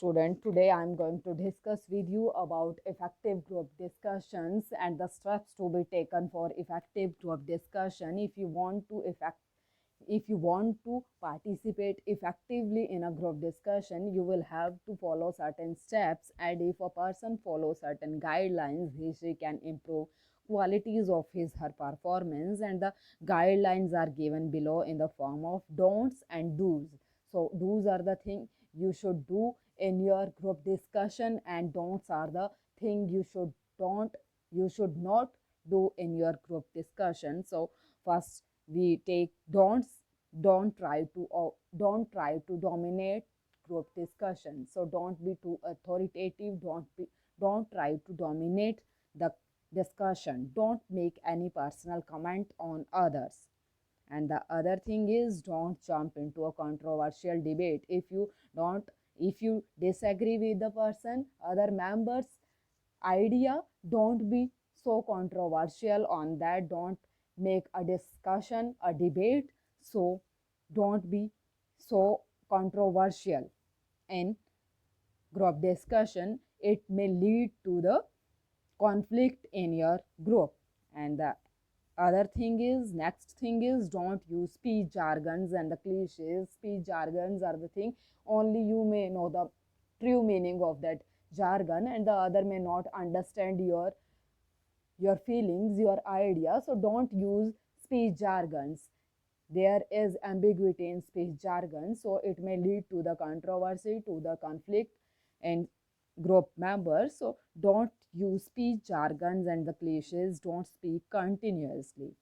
student. Today I am going to discuss with you about effective group discussions and the steps to be taken for effective group discussion. If you want to participate effectively in a group discussion, you will have to follow certain steps, and if a person follows certain guidelines, she can improve qualities of his her performance. And the guidelines are given below in the form of don'ts and do's. So do's are the thing you should do in your group discussion, and don'ts are the thing don't you should not do in your group discussion. So first we take don'ts. Don't try to dominate group discussion. So don't be too authoritative. Don't try to dominate the discussion. Don't make any personal comment on others. And the other thing is, don't jump into a controversial debate. If you disagree with the person other members idea, don't be so controversial on that. Don't make a discussion a debate. So don't be so controversial in group discussion. It may lead to the conflict in your group. And the other thing is, next thing is, don't use speech jargons and the cliches. Speech jargons are the thing only you may know the true meaning of that jargon, and the other may not understand your feelings, your ideas. So don't use speech jargons. There is ambiguity in speech jargon, so it may lead to the controversy, to the conflict and group members. So don't use speech jargons and the cliches. Don't speak continuously.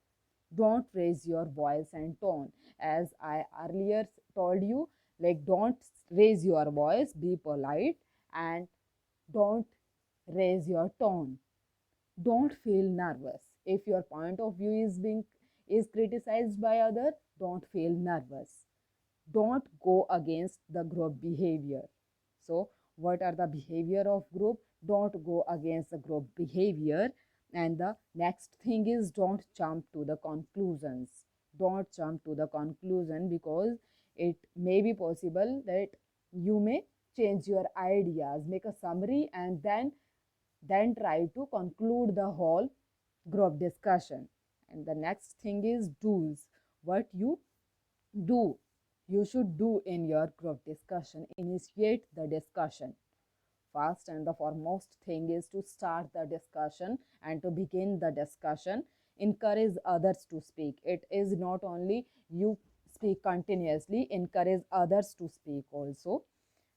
Don't raise your voice and tone. As I earlier told you, like, don't raise your voice, be polite, and don't raise your tone. Don't feel nervous. If your point of view is criticized by other, don't feel nervous. Don't go against the group behavior. So what are the behavior of group? Don't go against the group behavior. And the next thing is, don't jump to the conclusions. Don't jump to the conclusion, because it may be possible that you may change your ideas, make a summary, and then try to conclude the whole group discussion. And the next thing is do's. What do you should do in your group discussion: initiate the discussion. First and the foremost thing is to start the discussion and to begin the discussion. Encourage others to speak. It is not only you speak continuously, encourage others to speak also.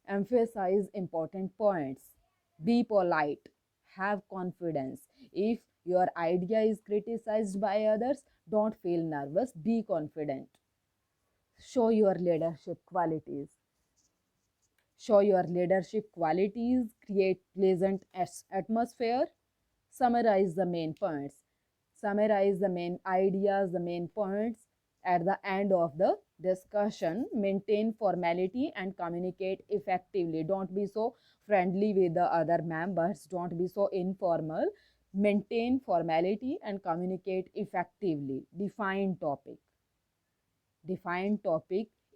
Emphasize important points. Be polite. Have confidence. If your idea is criticized by others, don't feel nervous. Be confident. Show your leadership qualities. Show your leadership qualities. Create pleasant atmosphere. Summarize the main points. Summarize the main ideas, the main points at the end of the discussion. Maintain formality and communicate effectively. Don't be so friendly with the other members. Don't be so informal. Maintain formality and communicate effectively. Define topic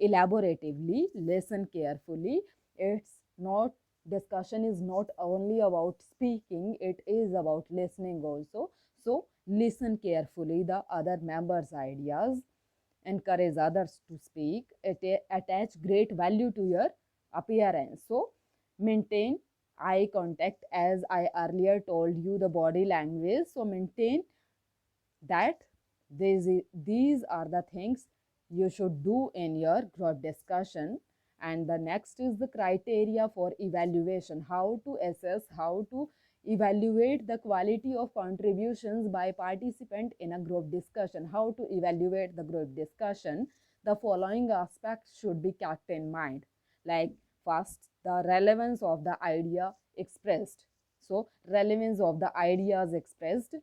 elaboratively. Listen carefully. It's not Discussion is not only about speaking, it is about listening also. So listen carefully the other members ideas. Encourage others to speak. Attach great value to your appearance. So maintain eye contact. As I earlier told you, the body language. So maintain that. These are the things you should do in your group discussion. And the next is the criteria for evaluation. How to evaluate the quality of contributions by participant in a group discussion. How to evaluate the group discussion? The following aspects should be kept in mind. Like, first, the relevance of the idea expressed. So relevance of the ideas expressed.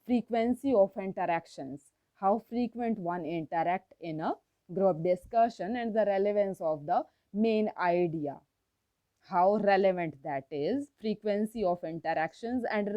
Frequency of interactions, how frequent one interact in a group discussion. And the relevance of the main idea, how relevant that is. Frequency of interactions and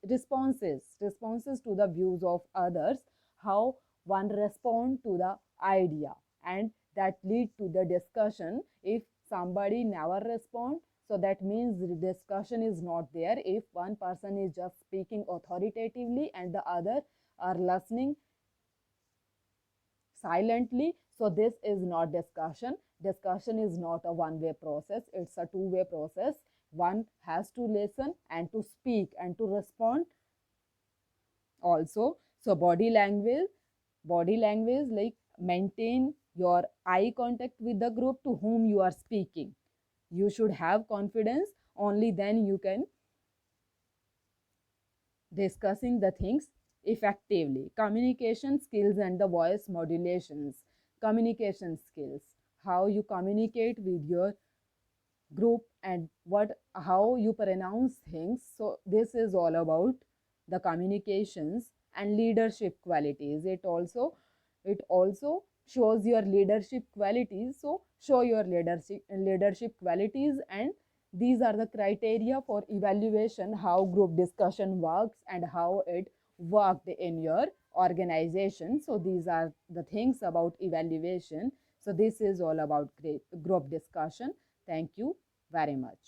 responses to the views of others, how one respond to the idea, and that lead to the discussion. If somebody never respond, so that means the discussion is not there. If one person is just speaking authoritatively and the other are listening silently, so this is not discussion. Discussion is not a one way process, it's a two-way process. One has to listen and to speak and to respond also. So body language like maintain your eye contact with the group to whom you are speaking. You should have confidence, only then you can discussing the things effectively. Communication skills and the voice modulations. Communication skills, how you communicate with your group and what how you pronounce things. So this is all about the communications and leadership qualities. It also shows your leadership qualities. So show your leadership qualities, and these are the criteria for evaluation how group discussion works and how it worked in your organization. So these are the things about evaluation. So this is all about group discussion. Thank you very much.